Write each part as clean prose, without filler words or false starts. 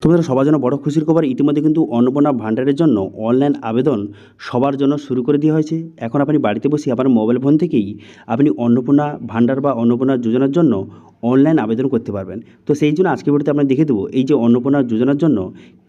তোমাদের সবার জন্য বড় খুশির খবর, ইতিমধ্যে কিন্তু অন্নপূর্ণা ভান্ডারের জন্য অনলাইন আবেদন সবার জন্য শুরু করে দেওয়া হয়েছে। এখন আপনি বাড়িতে বসে আপনার মোবাইল ফোন থেকেই আপনি অন্নপূর্ণা ভান্ডার বা অন্নপূর্ণা যোজনার জন্য অনলাইন আবেদন করতে পারবেন। তো সেই জন্য আজকে ভিডিওতে আমরা দেখে দেবো এই যে অন্নপূর্ণা যোজনার জন্য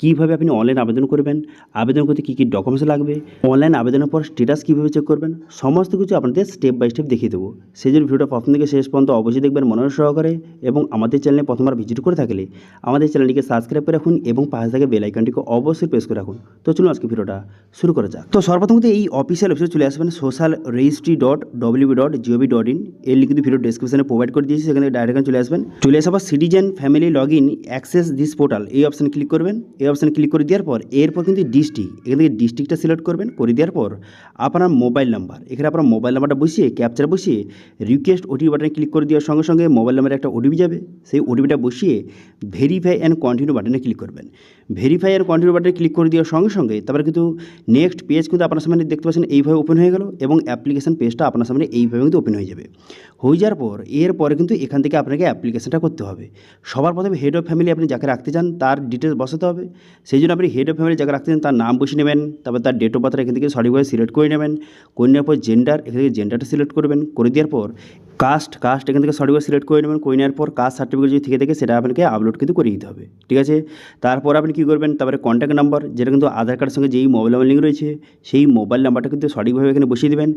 কীভাবে আপনি অনলাইন আবেদন করবেন, আবেদন করতে কী কী ডকুমেন্টস লাগবে, অনলাইন আবেদনের পর স্ট্যাটাস কীভাবে চেক করবেন, সমস্ত কিছু আপনাদের স্টেপ বাই স্টেপ দেখিয়ে দেবো। সেই জন্য ভিডিওটা প্রথম থেকে শেষ পর্যন্ত অবশ্যই দেখবেন মনোযোগ সহকারে, এবং আমাদের চ্যানেলে প্রথমবার ভিজিট করে থাকলে আমাদের চ্যানেলটিকে সাবস্ক্রাইব করে রাখুন এবং পাশে থাকা বেল আইকনটিকে অবশ্যই প্রেস করে রাখুন। তো চলুন আজকে ভিডিওটা শুরু করা যাক। তো সর্বপ্রথম এই অফিসিয়াল ওয়েবসাইটে চলে আসবেন social registry.wb.gov.in, এর লিঙ্ক কিন্তু ভিডিও ডেসক্রিপশনে প্রোভাইড করে দিয়েছি, সেখানে ডাইরেক্ট চলে আসবেন। চলে আসার পর citizen family log in access this portal এই অপশানে ক্লিক করবেন। এই অপশানে ক্লিক করে দেওয়ার পর এরপর কিন্তু ডিস্ট্রিক্ট, এখান থেকে ডিস্ট্রিক্টটা সিলেক্ট করবেন। করে দেওয়ার পর আপনার মোবাইল নাম্বার, এখানে আপনার মোবাইল নাম্বারটা বসিয়ে ক্যাপচার বসিয়ে রিকোয়েস্ট ওটিপি বাটনে ক্লিক করে দেওয়ার সঙ্গে সঙ্গে মোবাইল নাম্বারে একটা ওটিপি যাবে। সেই ওটিপিটা বসিয়ে ভেরিফাই অ্যান্ড কন্টিনিউ বাটনে ক্লিক করবেন। ভেরিফাই অ্যান্ড কন্টিনিউ বাটনে ক্লিক করে দেওয়ার সঙ্গে সঙ্গে তারপরে কিন্তু নেক্সট পেজ কিন্তু আপনার সামনে দেখতে পাচ্ছেন এইভাবে ওপেন হয়ে গেল, এবং অ্যাপ্লিকেশন পেজটা আপনার সামনে এইভাবে কিন্তু ওপেন হয়ে যাবে। হয়ে যাওয়ার পর এরপরে কিন্তু এখান থেকে আপনাকে অ্যাপ্লিকেশনটা করতে হবে। সবার প্রথমে হেড অফ ফ্যামিলি আপনি যাকে রাখতে চান তার ডিটেলস বসাতে হবে। সেই জন্য আপনি হেড অফ ফ্যামিলি যাকে রাখতে চান তার নাম বসিয়ে নেবেন, তারপর তার ডেট অফ বার্থ এখান থেকে সঠিকভাবে সিলেক্ট করে নেবেন। করে নেওয়ার পর জেন্ডার, এখান থেকে জেন্ডারটা সিলেক্ট করবেন। করে দেওয়ার পর কাস্ট এখান থেকে সঠিকভাবে সিলেক্ট করে নেবেন। করে নেওয়ার পর কাস্ট সার্টিফিকেট যদি থেকে থাকে সেটা আপনাকে আপলোড কিন্তু করে দিতে হবে, ঠিক আছে। তারপর আপনি কী করবেন, তারপরে কন্ট্যাক্ট নাম্বার, যেটা কিন্তু আধার কার্ডের সঙ্গে যেই মোবাইল নাম্বার লিঙ্ক রয়েছে সেই মোবাইল নাম্বারটা কিন্তু সঠিকভাবে এখানে বসিয়ে দেবেন।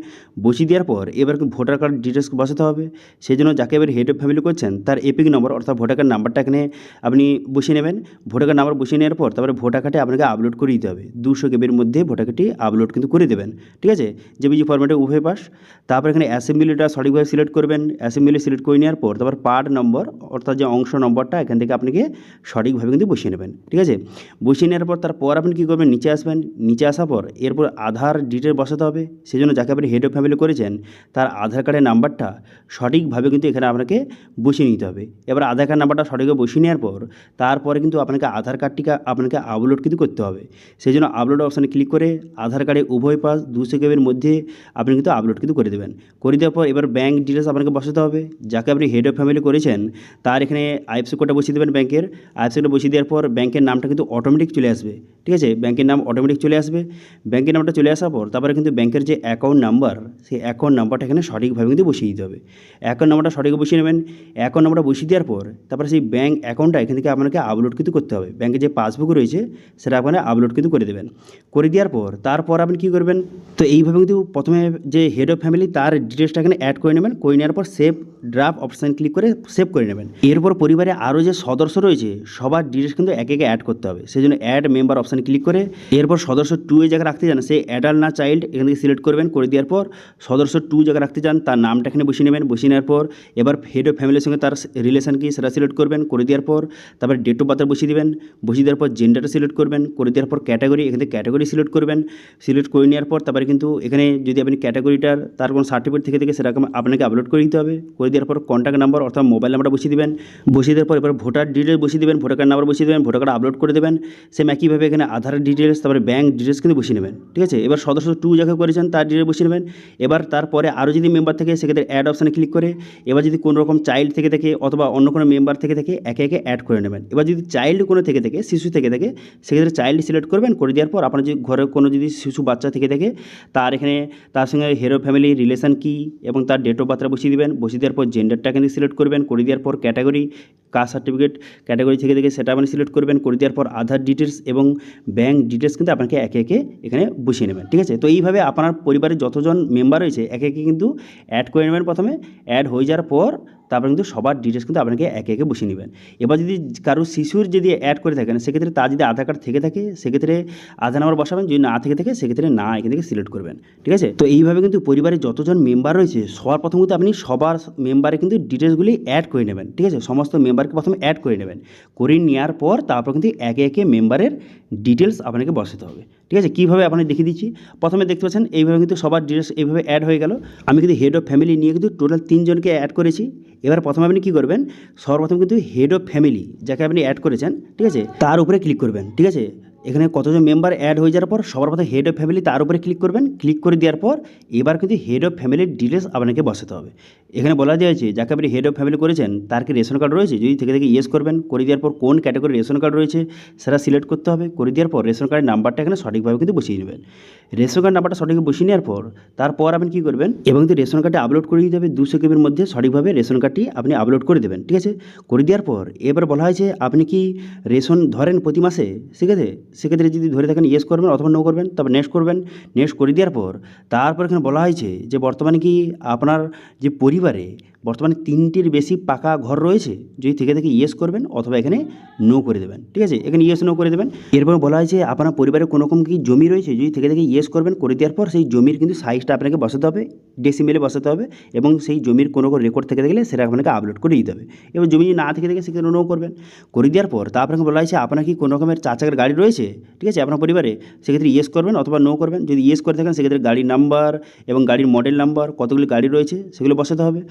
বসিয়ে দেওয়ার পর এবার ভোটার কার্ড ডিটেলস বসাতে হবে। সেই জন্য যাকে এবার হেড অফ ফ্যামিলি করছেন তার এপিক নম্বর অর্থাৎ ভোটার কার্ড নাম্বারটা এখানে আপনি বসিয়ে নেবেন। ভোটার কার্ড নাম্বার বসিয়ে নেওয়ার পর তারপরে ভোটার কার্ডে আপনাকে আপলোড করে দিতে হবে। 200 কেবির মধ্যে ভোটার কার্ডটি আপলোড কিন্তু করে দেবেন, ঠিক আছে, জেপিজি ফরম্যাটে উভয় পাস। তারপর এখানে অ্যাসেম্বলিটা সঠিকভাবে সিলেক্ট করবেন। অ্যাসেম্বলি সিলেক্ট করে নেওয়ার পর তারপর পার্ট নম্বর অর্থাৎ যে অংশ নম্বরটা এখান থেকে আপনাকে সঠিকভাবে কিন্তু বসিয়ে নেবেন, ঠিক আছে। বসিয়ে নেওয়ার পর তারপর আপনি কী করবেন, নিচে আসবেন। নিচে আসার পর এরপর আধার ডিটেল বসাতে হবে। সেই জন্য যাকে আপনি হেড অফ ফ্যামিলি করেছেন তার আধার কার্ডের নাম্বারটা সঠিকভাবে কিন্তু এখানে আপনাকে বসিয়ে নিতে হবে। এবার আধার কার্ড নাম্বারটা সঠিকভাবে বসিয়ে নেওয়ার পর তারপরে কিন্তু আপনাকে আধার কার্ডটিকে আপনাকে আপলোড কিন্তু করতে হবে। সেই জন্য আপলোড অপশানে ক্লিক করে আধার কার্ডে উভয় পাশ 200 কেবির মধ্যে আপনি কিন্তু আপলোড কিন্তু করে দেবেন। করে দেওয়ার পর এবার ব্যাঙ্ক ডিটেলস আপনাকে বসাতে হবে। যাকে আপনি হেড অফ ফ্যামিলি করেছেন তার এখানে আইএফএসসি কোডটা বসিয়ে দেবেন ব্যাংকের। আইএফএসসি কোডটা বসিয়ে দেওয়ার পর ব্যাংকের নামটা কিন্তু অটোমেটিক চলে আসবে, ঠিক আছে। ব্যাংকের নাম অটোমেটিক চলে আসবে। ব্যাংকের নামটা চলে আসার পর তারপরে কিন্তু ব্যাংকের যে অ্যাকাউন্ট নাম্বার সেই অ্যাকাউন্ট নাম্বারটা এখানে সঠিকভাবে কিন্তু বসিয়ে দিতে হবে। অ্যাকাউন্ট নাম্বারটা সঠিকভাবে বসিয়ে নেবেন। অ্যাকাউন্ট নাম্বারটা বসিয়ে দেওয়ার পর তারপরে সেই ব্যাঙ্ক অ্যাকাউন্টটা এখান থেকে আপনাকে আপলোড কিন্তু করতে হবে। ব্যাংকের যে পাসবুক রয়েছে সেটা আপনারা আপলোড কিন্তু করে দেবেন। করে দেওয়ার পর তারপর আপনি কী করবেন, তো এইভাবে কিন্তু প্রথমে যে হেড অফ ফ্যামিলি তার ডিটেলসটা এখানে অ্যাড করে নেবেন। করে নেওয়ার পর সেভ ড্রাফট অপশান ক্লিক করে সেভ করে নেবেন। এরপর পরিবারে আরও যে সদস্য রয়েছে সবার ডিটেলস কিন্তু একে একে অ্যাড করতে হবে। সেই জন্য অ্যাড মেম্বার অপশানে ক্লিক করে এরপর সদস্য 2 এ জায়গায় রাখতে চান সে অ্যাডাল্ট না চাইল্ড এখান থেকে সিলেক্ট করবেন। করে দেওয়ার পর সদস্য 2 জায়গায় রাখতে চান তার নামটা এখানে বসিয়ে নেবেন। বসিয়ে নেওয়ার পর এবার হেড অফ ফ্যামিলির সঙ্গে তার রিলেশন কি সেটা সিলেক্ট করবেন। করে দেওয়ার পর তারপর ডেট অফ বার্থ বসিয়ে দেবেন। বসিয়ে দেওয়ার পর জেন্ডারটা সিলেক্ট করবেন। করে দেওয়ার পর ক্যাটাগরি, এখান থেকে ক্যাটাগরি সিলেক্ট করবেন। সিলেক্ট করে নেওয়ার পর তারপরে কিন্তু এখানে যদি আপনি ক্যাটাগরিটার তার কোনো সার্টিফিকেট থেকে সেরকম আপনাকে আপলোড করে দিতে হবে। করে দেওয়ার পর কন্ট্যাক্ট নাম্বার অর্থাৎ মোবাইল নাম্বারটা বসিয়ে দেবেন। বসিয়ে দেওয়ার পর এবার ভোটার ডিটেলস বসিয়ে দেবেন। ভোটার কার্ড নাম্বার বসিয়ে দেবেন। ভোটার কার্ড আপলোড করে দেবেন। সেম একইভাবে এখানে আধার ডিটেলস তারপরে ব্যাঙ্ক ডিটেলস কিন্তু বসিয়ে নেবেন, ঠিক আছে। এবার সদস্য 2 জায়গায় করেছেন তার ডিটেলস বসিয়ে নেবেন। এবার তারপরে আরও যদি মেম্বার থাকে সেক্ষেত্রে অ্যাড অপশানে ক্লিক করে এবার যদি কোনো রকম চাইল্ড থেকে থাকে অথবা অন্য কোনো মেম্বার থেকে থাকে একে একে অ্যাড করে নেবেন। এবার যদি চাইল্ড কোনো থেকে থাকে শিশু থেকে থাকে সেক্ষেত্রে চাইল্ড সিলেক্ট করবেন। করে দেওয়ার পর আপনার যদি ঘরে কোনো যদি শিশু বাচ্চা থেকে থাকে তার এখানে তার সঙ্গে হেড অফ ফ্যামিলি রিলেশন কী এবং তার ডেট অফ বার্থটা বসিয়ে দেবেন। বসিয়ে দেওয়ার পর জেন্ডারটা এখানে সিলেক্ট করবেন। করে দেওয়ার পর ক্যাটাগরি কাস্ট সার্টিফিকেট ক্যাটাগরি থেকে থেকে সেটা আপনি সিলেক্ট করবেন। করে দেওয়ার পর আধার ডিটেলস এবং ব্যাঙ্ক ডিটেলস কিন্তু আপনাকে একে একে এখানে বসিয়ে নেবেন, ঠিক আছে। তো এইভাবে আপনার পরিবারের যতজন মেম্বার রয়েছে একে একে কিন্তু অ্যাড করে নেবেন। প্রথমে অ্যাড হয়ে যাওয়ার পর তারপরে কিন্তু সবার ডিটেলস কিন্তু আপনাকে একে একে বসিয়ে নেবেন। এবার যদি কারো শিশুর যদি অ্যাড করে থাকেন সেক্ষেত্রে তার যদি আধার কার্ড থেকে থাকে সেক্ষেত্রে আধার নাম্বার বসাবেন। যদি না থেকে থাকে সেক্ষেত্রে না এখান থেকে সিলেক্ট করবেন, ঠিক আছে। তো এইভাবে কিন্তু পরিবারের যতজন মেম্বার রয়েছে সবার প্রথম কিন্তু আপনি সবার মেম্বারে কিন্তু ডিটেলসগুলি অ্যাড করে নেবেন, ঠিক আছে। সমস্ত মেম্বারকে প্রথমে অ্যাড করে নেবেন। করে নেওয়ার পর তারপর কিন্তু একে একে মেম্বারের ডিটেলস আপনাকে বসাতে হবে, ঠিক আছে। কীভাবে আপনাকে দেখিয়ে দিচ্ছি। প্রথমে দেখতে পাচ্ছেন এইভাবে কিন্তু সবার ডিটেলস এইভাবে অ্যাড হয়ে গেল। আমি কিন্তু হেড অফ ফ্যামিলি নিয়ে কিন্তু টোটাল 3 জনকে অ্যাড করেছি। এবার প্রথমে আপনি কী করবেন, সর্বপ্রথম কিন্তু হেড অফ ফ্যামিলি যাকে আপনি অ্যাড করেছেন, ঠিক আছে, তার উপরে ক্লিক করবেন, ঠিক আছে। এখানে কতজন মেম্বার অ্যাড হয়ে যাওয়ার পর সবার প্রথমে হেড অফ ফ্যামিলি তার উপরে ক্লিক করবেন। ক্লিক করে দেওয়ার পর এবার কিন্তু হেড অফ ফ্যামিলির ডিটেলস আপনাকে বসাতে হবে। এখানে বলা হয়েছে যাকে আপনি হেড অফ ফ্যামিলি করেছেন তার কি রেশন কার্ড রয়েছে, যদি থেকে ইয়েস করবেন। করে দেওয়ার পর কোন ক্যাটাগরি রেশন কার্ড রয়েছে সেটা সিলেক্ট করতে হবে। করে দেওয়ার পর রেশন কার্ডের নাম্বারটা এখানে সঠিকভাবে কিন্তু বসিয়ে নেবেন। রেশন কার্ড নাম্বারটা সঠিক বসিয়ে নেওয়ার পর তারপর আপনি কী করবেন, এবং কিন্তু রেশন কার্ডে আপলোড করে দিতে হবে 200 কেবির মধ্যে সঠিকভাবে রেশন কার্ডটি আপনি আপলোড করে দেবেন। ঠিক আছে, করে দেওয়ার পর এবার বলা হয়েছে আপনি কি রেশন ধরেন প্রতি মাসে, ঠিক আছে। সেক্ষেত্রে যদি ধরে থাকেন ইয়েস করবেন অথবা নো করবেন, তবে নেক্সট করবেন। নেক্সট করে দেওয়ার পর তারপর এখানে বলা হয়েছে যে বর্তমানে কি আপনার যে পরিবারে বর্তমানে 3টির বেশি পাকা ঘর রয়েছে, যদি থেকে ইয়েস করবেন অথবা এখানে নো করে দেবেন। ঠিক আছে, এখানে ইয়েস নো করে দেবেন। এরপর বলা হয়েছে আপনার পরিবারে কোনো রকম কি জমি রয়েছে, যদি থেকে ইয়েস করবেন। করে দেওয়ার পর সেই জমির কিন্তু সাইজটা আপনাকে বসাতে হবে, ডেসিমেলে বসাতে হবে, এবং সেই জমির কোনো রেকর্ড থেকে গেলে সেটা আপনাকে আপলোড করে দিতে হবে। এবার জমি যদি না থেকে সেক্ষেত্রে নো করবেন। করে দেওয়ার পর তারপরে বলা হয়েছে আপনার কি কোনো রকমের 4 চাকার গাড়ি রয়েছে, ঠিক আছে, আপনার পরিবারে, সেক্ষেত্রে ইয়েস করবেন অথবা নো করবেন। যদি ইয়েস করে থাকেন সেক্ষেত্রে গাড়ির নাম্বার এবং গাড়ির মডেল নাম্বার, কতগুলি গাড়ি রয়েছে সেগুলো বসাতে হবে।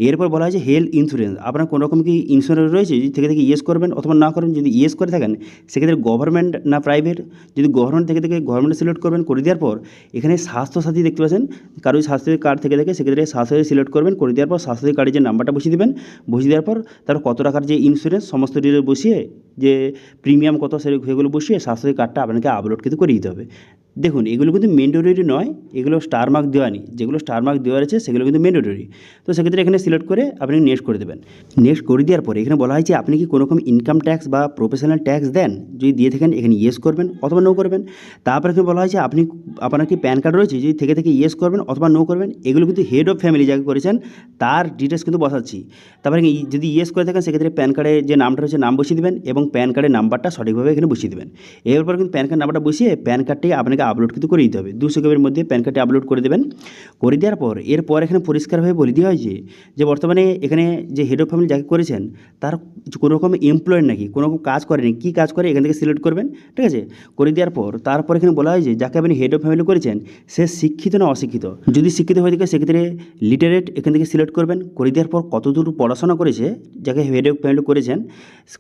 এরপর বলা হয়েছে হেলথ ইন্স্যুরেন্স, আপনার কোনো রকম কি ইন্স্যুরেন্স রয়েছে, যদি থেকে ইয়েস করবেন অথবা না করেন। যদি ইয়েস করে থাকেন সেক্ষেত্রে গভর্নমেন্ট না প্রাইভেট, যদি গভর্নমেন্ট থেকে গভর্নমেন্ট সিলেক্ট করবেন। করে দেওয়ার পর এখানে স্বাস্থ্যসাথী দেখতে পাচ্ছেন, কারো স্বাস্থ্যসাথী কার্ড থেকে সেক্ষেত্রে স্বাস্থ্যসাথী সিলেক্ট করবেন। করে দেওয়ার পর স্বাস্থ্যসাথী কার্ডের যে নাম্বারটা বসিয়ে দেবেন। বসিয়ে দেওয়ার পর তার কত টাকার যে ইন্স্যুরেন্স সমস্ত ডিটেল বসিয়ে, যে প্রিমিয়াম কত সেগুলো বসিয়ে স্বাস্থ্যসাথী কার্ডটা আপনাকে আপলোড কিন্তু করে দিতে হবে। দেখুন এগুলো কিন্তু ম্যান্ডেটরি নয়, এগুলো স্টার মার্ক দেওয়া নেই। যেগুলো স্টার মার্ক দেওয়া আছে সেগুলো কিন্তু ম্যান্ডেটরি। তো সেক্ষেত্রে এখানে সিলেক্ট করে আপনি নেক্সট করে দেবেন। নেক্সট করে দেওয়ার পরে এখানে বলা হয়েছে আপনি কি কোনো রকম ইনকাম ট্যাক্স বা প্রফেশনাল ট্যাক্স দেন, যদি দিয়ে থাকেন এখানে ইয়েস করবেন অথবা নো করবেন। তারপরে এখানে বলা হয়েছে আপনার কি প্যান কার্ড রয়েছে, যদি থেকে ইয়েস করবেন অথবা নো করবেন। এগুলো কিন্তু হেড অফ ফ্যামিলি যাকে করেছেন তার ডিটেলস কিন্তু বসাচ্ছি। তারপরে যদি ইয়েস করে থাকেন সেক্ষেত্রে প্যান কার্ডে যে নামটা রয়েছে নাম বসিয়ে দেবেন, এবং প্যান কার্ডের নাম্বারটা সঠিকভাবে এখানে বসিয়ে দেবেন। এরপর কিন্তু প্যান কার্ড নাম্বারটা বসিয়ে প্যান কার্ডটি আপনাকে আপলোড কিন্তু করে দিতে হবে। 200 কেবির মধ্যে প্যান কার্ডটি আপলোড করে দেবেন। করে দেওয়ার পর এরপর এখানে পরিষ্কারভাবে বলে দেওয়া হয়েছে যে বর্তমানে এখানে যে হেড অফ ফ্যামিলি যাকে করেছেন তার কোনো রকম এমপ্লয়েড নাকি কোনো রকম কাজ করেনি, কী কাজ করে এখান থেকে সিলেক্ট করবেন। ঠিক আছে, করে দেওয়ার পর তারপর এখানে বলা হয়েছে যাকে আপনি হেড অফ ফ্যামিলি করেছেন সে শিক্ষিত না অশিক্ষিত, যদি শিক্ষিত হয়ে থাকে সেক্ষেত্রে লিটারেট এখান থেকে সিলেক্ট করবেন। করে দেওয়ার পর কতদূর পড়াশোনা করেছে, যাকে হেড অফ ফ্যামিলি করেছেন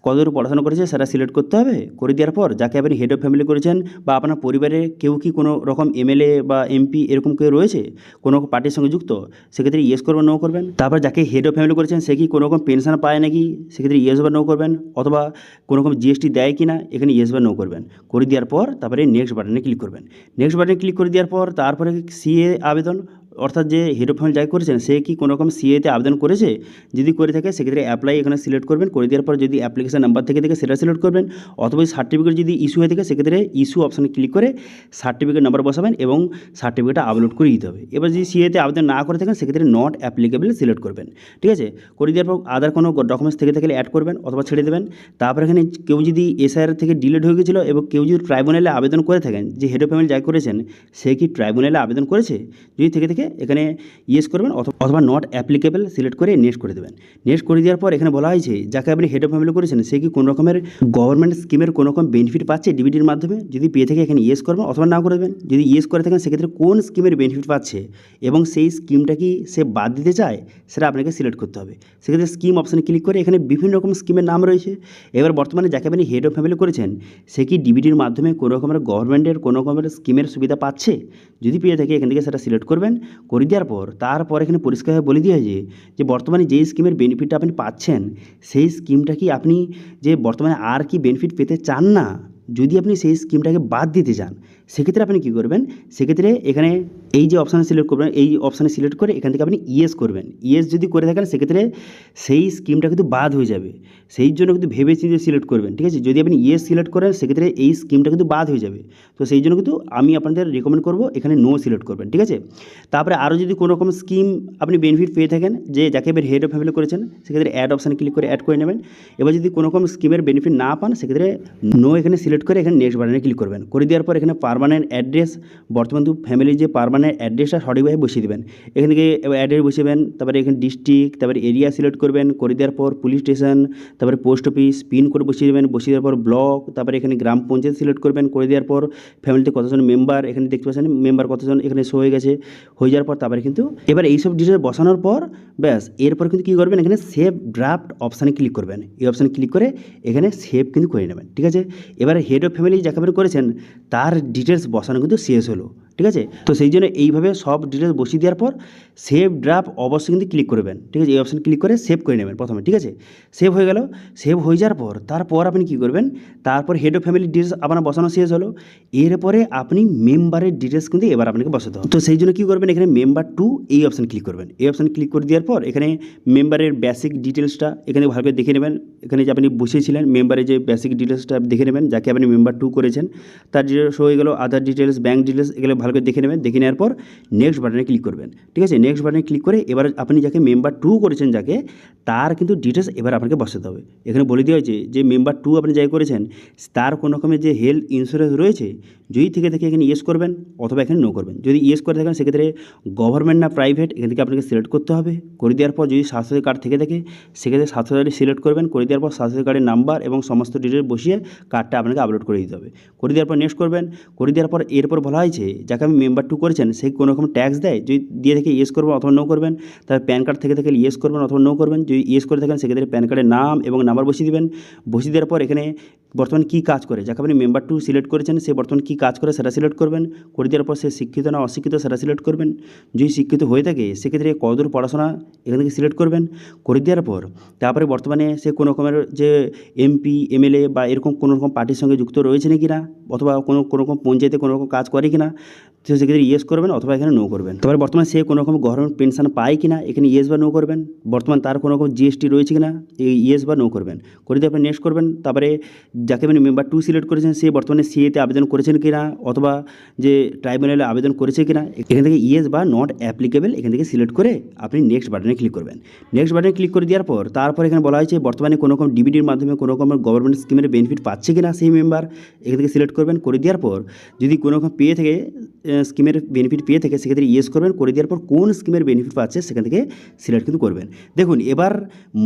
কতদূর পড়াশোনা করেছে সেটা সিলেক্ট করতে হবে। করে দেওয়ার পর যাকে আপনি হেড অফ ফ্যামিলি করেছেন বা আপনার পরিবারে কেউ কি কোনো রকম এমএলএ বা এমপি এরকম কেউ রয়েছে কোনো পার্টির সঙ্গে যুক্ত, সেক্ষেত্রে ইয়েস করবেন নো করবেন। তারপর যাকে হেড অফ ফ্যামিলি করেছেন সে কি কোনো রকম পেনশন পায় নাকি, সেক্ষেত্রে ইয়েস বা নো করবেন। অথবা কোনো রকম জিএসটি দেয় কি না, এখানে ইয়েস বা নো করবেন। করে দেওয়ার পর তারপরে নেক্সট বাটনে ক্লিক করবেন। নেক্সট বাটনে ক্লিক করে দেওয়ার পর তারপরে সিএ আবেদন, অর্থাৎ যে হেড অফ ফ্যামিলি যাকে করেছেন সে কি কোনো রকম সিএতে আবেদন করেছে, যদি করে থাকে সেক্ষেত্রে অ্যাপ্লাই এখানে সিলেক্ট করবেন। করে দেওয়ার পর যদি অ্যাপ্লিকেশন নাম্বার থেকে সেটা সিলেক্ট করবেন, অথবা সার্টিফিকেট যদি ইস্যু হয়ে থাকে সেক্ষেত্রে ইস্যু অপশানে ক্লিক করে সার্টিফিকেট নাম্বার বসাবেন এবং সার্টিফিকেটটা আপলোড করে দিতে হবে। এবার যদি সিএতে আবেদন না করে থাকেন সেক্ষেত্রে নট অ্যাপ্লিকেবল সিলেক্ট করবেন। ঠিক আছে, করে দেওয়ার পর আদার কোনো ডকুমেন্টস থেকে থাকলে অ্যাড করবেন অথবা ছেড়ে দেবেন। তারপর এখানে কেউ যদি এসআইআর থেকে ডিলেট হয়ে গেছিলো এবং কেউ যদি ট্রাইব্যুনালে আবেদন করে থাকেন, যে হেড অফ ফ্যামিলি যাকে করেছেন সে কি ট্রাইব্যুনালে আবেদন করেছে, যদি থেকে এখানে ইয়েস করবেন অথবা নট অ্যাপ্লিকেবল সিলেক্ট করে নেক্সট করে দেবেন। নেক্সট করে দেওয়ার পর এখানে বলা হয়েছে যাকে আপনি হেড অফ ফ্যামিলি করেছেন সে কি কোনো রকমের গভর্নমেন্ট স্কিমের কোনো রকম বেনিফিট পাচ্ছে ডিবিটির মাধ্যমে, যদি পেয়ে থাকে এখানে ইয়েস করবেন অথবা না করে দেবেন। যদি ইয়েস করে থাকেন সেক্ষেত্রে কোন স্কিমের বেনিফিট পাচ্ছে এবং সেই স্কিমটা কি সে বাদ দিতে চায় সেটা আপনাকে সিলেক্ট করতে হবে। সেক্ষেত্রে স্কিম অপশানে ক্লিক করে এখানে বিভিন্ন রকম স্কিমের নাম রয়েছে। এবার বর্তমানে যাকে আপনি হেড অফ ফ্যামিলি করেছেন সে কি ডিবিটির মাধ্যমে কোনো রকমের গভর্নমেন্টের কোনো রকমের স্কিমের সুবিধা পাচ্ছে, যদি পেয়ে থাকে এখান থেকে সেটা সিলেক্ট করবেন। করে দেওয়ার পর তারপর এখানে পরিষ্কারভাবে বলে দেওয়া হয়েছে যে বর্তমানে যেই স্কিমের বেনিফিটটা আপনি পাচ্ছেন সেই স্কিমটা কি আপনি যে বর্তমানে আর কি বেনিফিট পেতে চান না, যদি আপনি সেই স্কিমটাকে বাদ দিতে চান সেক্ষেত্রে আপনি কী করবেন, সেক্ষেত্রে এখানে এই যে অপশানে সিলেক্ট করবেন, এই অপশানে সিলেক্ট করে এখান থেকে আপনি ইয়েস করবেন। ইয়েস যদি করে থাকেন সেক্ষেত্রে সেই স্কিমটা কিন্তু বাদ হয়ে যাবে, সেই জন্য কিন্তু ভেবে চিন্তে সিলেক্ট করবেন। ঠিক আছে, যদি আপনি ইয়েস সিলেক্ট করেন সেক্ষেত্রে এই স্কিমটা কিন্তু বাদ হয়ে যাবে। তো সেই জন্য কিন্তু আমি আপনাদের রেকমেন্ড করবো এখানে নো সিলেক্ট করবেন। ঠিক আছে, তারপরে আরও যদি কোনো রকম স্কিম আপনি বেনিফিট পেয়ে থাকেন যে যাকে এবার হেড অফ ফ্যামিলি করেছেন সেক্ষেত্রে অ্যাড অপশানে ক্লিক করে অ্যাড করে নেবেন। এবার যদি কোনো রকম স্কিমের বেনিফিট না পান সেক্ষেত্রে নো এখানে সিলেক্ট করে এখানে নেক্সট বাটনে ক্লিক করবেন। করে দেওয়ার পর এখানে পার্মানেন্ট পার্মানেন্ট অ্যাড্রেস, বর্তমান কিন্তু ফ্যামিলির যে পার্মানেন্ট অ্যাড্রেসটা সঠিকভাবে বসিয়ে দেবেন। এখান থেকে অ্যাড্রেস বসাবেন, তারপরে এখানে ডিস্ট্রিক্ট, তারপরে এরিয়া সিলেক্ট করবেন, করে দেওয়ার পর পুলিশ স্টেশন, তারপরে পোস্ট অফিস, পিন কোড বসিয়ে দেবেন, বসিয়ে দেওয়ার পর ব্লক, তারপরে এখানে গ্রাম পঞ্চায়েত সিলেক্ট করবেন, করে দেওয়ার পর ফ্যামিলিতে কতজন মেম্বার, এখানে দেখতে পাচ্ছেন মেম্বার কতজন এখানে শো হয়ে গেছে। হয়ে যাওয়ার পর তারপরে কিন্তু এবার এইসব ডিটেলস বসানোর পর ব্যাস এরপর কিন্তু কী করবেন, এখানে সেভ ড্রাফট অপশানে ক্লিক করবেন। এই অপশানে ক্লিক করে এখানে সেভ কিন্তু করে নেবেন, ঠিক আছে। এবার হেড অফ ফ্যামিলি যাকে আপনি করেছেন তার ডিটেলস বসানো কিন্তু শেষ হলো, ঠিক আছে। তো সেই জন্য এইভাবে সব ডিটেলস বসিয়ে দেওয়ার পর সেভ ড্রাফট অবশ্যই কিন্তু ক্লিক করবেন, ঠিক আছে। এই অপশানে ক্লিক করে সেভ করে নেবেন প্রথমে, ঠিক আছে। সেভ হয়ে গেল। সেভ হয়ে যাওয়ার পর তারপর আপনি কী করবেন, তারপর হেড অফ ফ্যামিলির ডিটেলস আপনার বসানো শেষ হলো। এরপরে আপনি মেম্বারের ডিটেলস কিন্তু এবার আপনাকে বসাতে হবে। তো সেই জন্য কী করবেন, এখানে মেম্বার টু এই অপশানে ক্লিক করবেন। এই অপশানে ক্লিক করে দেওয়ার পর এখানে মেম্বারের বেসিক ডিটেলসটা এখানে ভালো করে দেখে নেবেন। এখানে যে আপনি বসিয়েছিলেন মেম্বারের যে বেসিক ডিটেলসটা দেখে নেবেন, যাকে আপনি মেম্বার টু করেছেন তার ডিটেলস হয়ে গেল, আধার ডিটেলস, ব্যাঙ্ক ডিটেলস, এগুলো ভালো করে দেখে নেবেন। দেখে নেওয়ার পর নেক্সট বাটনে ক্লিক করবেন, ঠিক আছে। নেক্সট বাটনে ক্লিক করে এবার আপনি যাকে মেম্বার টু করেছেন যাকে, তার কিন্তু ডিটেলস এবার আপনাকে বসাতে হবে। এখানে বলে দেওয়া হয়েছে যে মেম্বার টু আপনি যাই করেছেন তার কোনো রকমের যে হেলথ ইন্স্যুরেন্স রয়েছে, যদি থেকে থাকে এখানে ইয়েস করবেন অথবা এখানে নো করবেন। যদি ইয়েস করে থাকেন সেক্ষেত্রে গভর্নমেন্ট না প্রাইভেট এখান থেকে আপনাকে সিলেক্ট করতে হবে। করে দেওয়ার পর যদি স্বাস্থ্য কার্ড থেকে থাকে সেক্ষেত্রে স্বাস্থ্য কার্ডটি সিলেক্ট করবেন। করে দেওয়ার পর স্বাস্থ্য কার্ডের নাম্বার এবং সমস্ত ডিটেলস বসিয়ে কার্ডটা আপনাকে আপলোড করে দিতে হবে। করে দেওয়ার পর নেক্সট করবেন। করে দেওয়ার পর এরপর বলা হয়েছে যাকে আমি মেম্বার টু করেছেন সে কোনো রকম ট্যাক্স দেয়, যদি দিয়ে থেকে ইয়েস করবেন অথবা নো করবেন। তার প্যান কার্ড থেকে থাকে ইয়েস করবেন অথবা নো করবেন। যদি ইয়েস করে থাকেন সেক্ষেত্রে প্যান কার্ডের নাম এবং নাম্বার বসিয়ে দেবেন। বসিয়ে দেওয়ার পর এখানে বর্তমানে কী কাজ করে, যাকে আপনি মেম্বার টু সিলেক্ট করেছেন সে বর্তমানে কী কাজ করে সেটা সিলেক্ট করবেন। করে দেওয়ার পর সে শিক্ষিত না অশিক্ষিত সেটা সিলেক্ট করবেন। যদি শিক্ষিত হয়ে থাকে সেক্ষেত্রে কতদূর পড়াশোনা এখান থেকে সিলেক্ট করবেন। করে দেওয়ার পর তারপরে বর্তমানে সে কোনো রকমের যে এমপি এমএলএ বা এরকম কোনো রকম পার্টির সঙ্গে যুক্ত রয়েছে নাকি না, অথবা কোনো রকম পঞ্চায়েতে কোনো রকম কাজ করে কি না, তো সেক্ষেত্রে ইয়েস করবেন অথবা এখানে নো করবেন। তারপরে বর্তমানে সে কোনো রকম গভর্নমেন্ট পেনশন পায় কি না, এখানে ইয়েস বা নো করবেন। বর্তমান তার কোনো রকম জিএসটি রয়েছে কি না, এই ইয়েস বা নো করবেন। করে দিয়ে আপনি নেক্সট করবেন। তারপরে যাকে আপনি মেম্বার টু সিলেক্ট করেছেন সে বর্তমানে সিএতে আবেদন করেছেন কি না, অথবা যে ট্রাইব্যুনালে আবেদন করেছে কি না, এখান থেকে ইয়েস বা নট অ্যাপ্লিকেবল এখান থেকে সিলেক্ট করে আপনি নেক্সট বাটনে ক্লিক করবেন। নেক্সট বাটনে ক্লিক করে দেওয়ার পর তারপর এখানে বলা হয়েছে বর্তমানে কোনো রকম ডিবিডির মাধ্যমে কোনো রকম গভর্নমেন্ট স্কিমের বেনিফিট পাচ্ছে কি না সেই মেম্বার, এখান থেকে সিলেক্ট করবেন। করে দেওয়ার পর যদি কোনো রকম পেয়ে থেকে স্কিমের বেনিফিট পেয়ে থাকে সেক্ষেত্রে ইয়েস করবেন। করে দেওয়ার পর কোন স্কিমের বেনিফিট পাচ্ছে সেখান থেকে সিলেক্ট কিন্তু করবেন। দেখুন এবার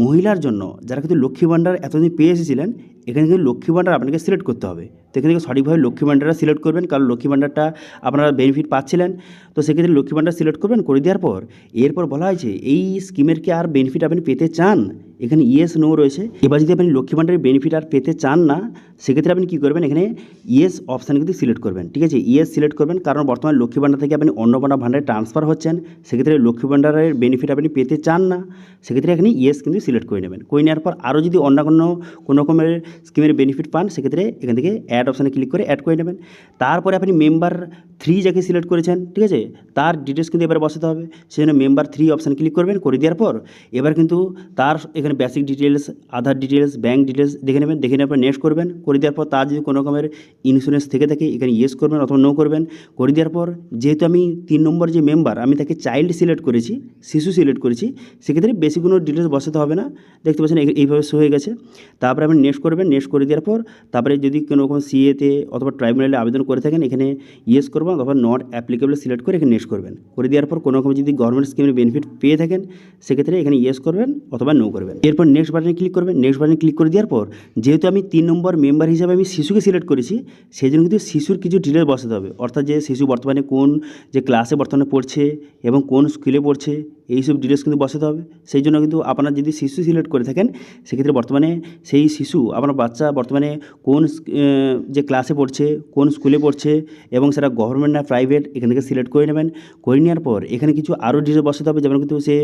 মহিলার জন্য যারা কিন্তু লক্ষ্মী ভাণ্ডার এতদিন পেয়ে এসেছিলেন এখানে কিন্তু লক্ষ্মী ভাণ্ডার আপনাকে সিলেক্ট করতে হবে। তো এখান থেকে সঠিকভাবে লক্ষ্মী ভাণ্ডারটা সিলেক্ট করবেন, কারণ লক্ষ্মী ভাণ্ডারটা আপনারা বেনিফিট পাচ্ছিলেন। তো সেক্ষেত্রে লক্ষ্মী ভাণ্ডার সিলেক্ট করবেন। করে দেওয়ার পর এরপর বলা হয়েছে এই স্কিমের কি আর বেনিফিট আপনি পেতে চান, এখানে ইয়েস নো রয়েছে। এবার যদি আপনি লক্ষ্মী ভাণ্ডারের বেনিফিট আর পেতে চান না সেক্ষেত্রে আপনি কী করবেন, এখানে ইয়েস অপশানে কিন্তু সিলেক্ট করবেন, ঠিক আছে। ইয়েস সিলেক্ট করবেন, কারণ বর্তমানে লক্ষ্মী ভাণ্ডার থেকে আপনি অন্নপূর্ণা ভাণ্ডারে ট্রান্সফার হচ্ছেন, সেক্ষেত্রে লক্ষ্মী ভাণ্ডারের বেনিফিট আপনি পেতে চান না, সেক্ষেত্রে এখানে ইয়েস কিন্তু সিলেক্ট করে নেবেন। করে নেওয়ার পর আরও যদি অন্য কোনো রকমের স্কিমের বেনিফিট পান সেক্ষেত্রে এখান থেকে অ্যাড অপশানে ক্লিক করে অ্যাড করে নেবেন। তারপরে আপনি মেম্বার থ্রি যাকে সিলেক্ট করেছেন, ঠিক আছে, তার ডিটেলস কিন্তু এবার বসাতে হবে। সেই জন্য মেম্বার থ্রি অপশানে ক্লিক করবেন। করে দেওয়ার পর এবার কিন্তু তার এখানে বেসিক ডিটেলস, আধার ডিটেলস, ব্যাঙ্ক ডিটেলস দেখে নেবেন। দেখে নেওয়ার পর নেক্সট করবেন। করে দেওয়ার পর তার যদি কোনো রকমের ইন্স্যুরেন্স থেকে থাকে এখানে ইয়েস করবেন অথবা নো করবেন। করে দেওয়ার পর যেহেতু আমি 3 নম্বর যে মেম্বার আমি তাকে চাইল্ড সিলেক্ট করেছি, শিশু সিলেক্ট করেছি, সেক্ষেত্রে বেশি কোনো ডিটেলস বসাতে হবে না। দেখতে পাচ্ছেন এইভাবে শো হয়ে গেছে। তারপরে আপনি নেক্সট করবেন। নেক্সট করে দেওয়ার পর তারপরে যদি কোনো রকম সিএতে অথবা ট্রাইব্যুনালে আবেদন করে থাকেন এখানে ইয়েস করবেন অথবা নট অ্যাপ্লিকেবল সিলেক্ট করে এখানে নেক্সট করবেন। করে দেওয়ার পর কোনো রকম যদি গভর্নমেন্ট স্কিমের বেনিফিট পেয়ে থাকেন সেক্ষেত্রে এখানে ইয়েস করবেন অথবা নো করবেন। এরপর নেক্সট বাটনে ক্লিক করবেন। নেক্সট বাটনে ক্লিক করে দেওয়ার পর যেহেতু আমি 3 নম্বর মেম্বার হিসাবে আমি শিশুকে সিলেক্ট করেছি সেই জন্য কিন্তু শিশুর কিছু ডিটেলস বসাতে হবে, অর্থাৎ যে শিশু বর্তমানে কোন যে ক্লাসে বর্তমানে পড়ছে এবং কোন স্কুলে পড়ছে এইসব ডিটেলস কিন্তু বসাতে হবে। সেই জন্য কিন্তু আপনারা যদি শিশু সিলেক্ট করে থাকেন সেক্ষেত্রে বর্তমানে সেই শিশু আপনার বাচ্চা বর্তমানে কোন যে ক্লাসে পড়ছে, কোন স্কুলে পড়ছে এবং সেটা গভর্নমেন্ট না প্রাইভেট এখান থেকে সিলেক্ট করে নেবেন। করে নেওয়ার পর এখানে কিছু আরও ডিটেলস বসাতে হবে, যেমন কিন্তু সে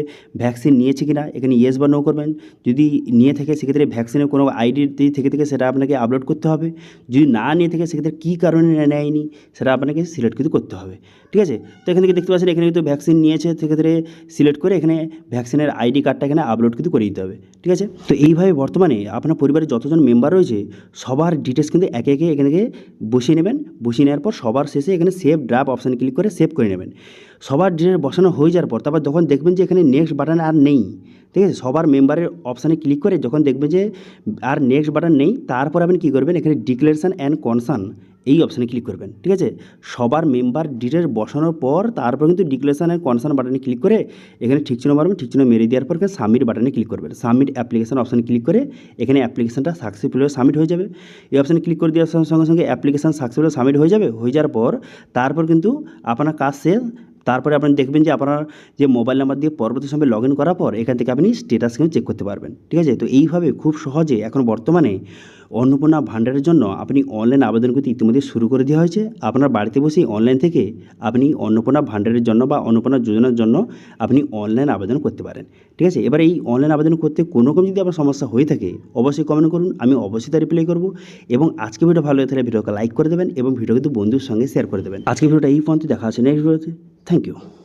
ভ্যাকসিন নিয়েছে কিনা এখানে ইয়েস বা নো করবেন। যদি নিয়ে থাকে সেক্ষেত্রে ভ্যাকসিনের কোনো আইডি থেকে সেটা আপনাকে আপলোড করতে হবে। যদি না নিয়ে থাকে সেক্ষেত্রে কী কারণে নেয়নি সেটা আপনাকে সিলেক্ট কিন্তু করতে হবে, ঠিক আছে। তো এখান থেকে দেখতে পাচ্ছেন এখানে কিন্তু ভ্যাকসিন নিয়েছে, সেক্ষেত্রে সিলেক্ট করে এখানে ভ্যাকসিনের আইডি কার্ডটা এখানে আপলোড কিন্তু করে দিতে হবে, ঠিক আছে। তো এইভাবে বর্তমানে আপনার পরিবারে যতজন মেম্বার রয়েছে সবার ডিটেলস কিন্তু একে একে এখান থেকে বসিয়ে নেবেন। বসিয়ে নেওয়ার পর সবার শেষে এখানে সেভ ড্রাফট অপশানে ক্লিক করে সেভ করে নেবেন। সবার ডিটেলস বসানো হয়ে যাওয়ার পর তারপর যখন দেখবেন যে এখানে নেক্সট বাটন আর নেই, ঠিক আছে, সবার মেম্বারের অপশানে ক্লিক করে যখন দেখবেন যে আর নেক্সট বাটন নেই তারপর আপনি কী করবেন, এখানে ডিক্লারেশন অ্যান্ড কনসার্ন এই অপশানে ক্লিক করবেন। ঠিক আছে, সবার মেম্বার ডিটেল বসানোর পর তারপর কিন্তু ডিক্লারেশন অ্যান্ড কনসার্ন বাটনে ক্লিক করে এখানে ঠিক চিহ্ন মারবেন। ঠিক চিহ্ন মেরে দেওয়ার পর এখানে সাবমিট বাটনে ক্লিক করবেন। সাবমিট অ্যাপ্লিকেশন অপশানে ক্লিক করে এখানে অ্যাপ্লিকেশনটা সাকসেসফুলি সাবমিট হয়ে যাবে। এই অপশানে ক্লিক করে দেওয়ার সঙ্গে সঙ্গে অ্যাপ্লিকেশন সাকসেসফুলি সাবমিট হয়ে যাবে। হয়ে যাওয়ার পর তারপর কিন্তু আপনার কাজ শেষ। তারপরে আপনি দেখবেন যে আপনার যে মোবাইল নাম্বার দিয়ে পরবর্তী সময় লগ ইন করার পর এখান থেকে আপনি স্ট্যাটাস কিন্তু চেক করতে পারবেন। ঠিক আছে, তো এইভাবে খুব সহজে এখন বর্তমানে অন্নপূর্ণা ভাণ্ডারের জন্য আপনি অনলাইন আবেদন করতে ইতিমধ্যে শুরু করে দেওয়া হয়েছে। আপনার বাড়িতে বসেই অনলাইন থেকে আপনি অন্নপূর্ণা ভাণ্ডারের জন্য বা অন্নপূর্ণা যোজনার জন্য আপনি অনলাইন আবেদন করতে পারেন। ঠিক আছে, এবার এই অনলাইন আবেদন করতে কোনো রকম যদি আপনার সমস্যা হয়ে থাকে অবশ্যই কমেন্ট করুন, আমি অবশ্যই তার রিপ্লাই করব। এবং আজকে ভিডিও ভালো লাগে তাহলে ভিডিওকে লাইক করে দেবেন এবং ভিডিও কিন্তু বন্ধুর সঙ্গে শেয়ার করে দেবেন। আজকে ভিডিওটা এই পর্যন্ত, দেখা আছে নেক্সট ভিডিওতে। Thank you.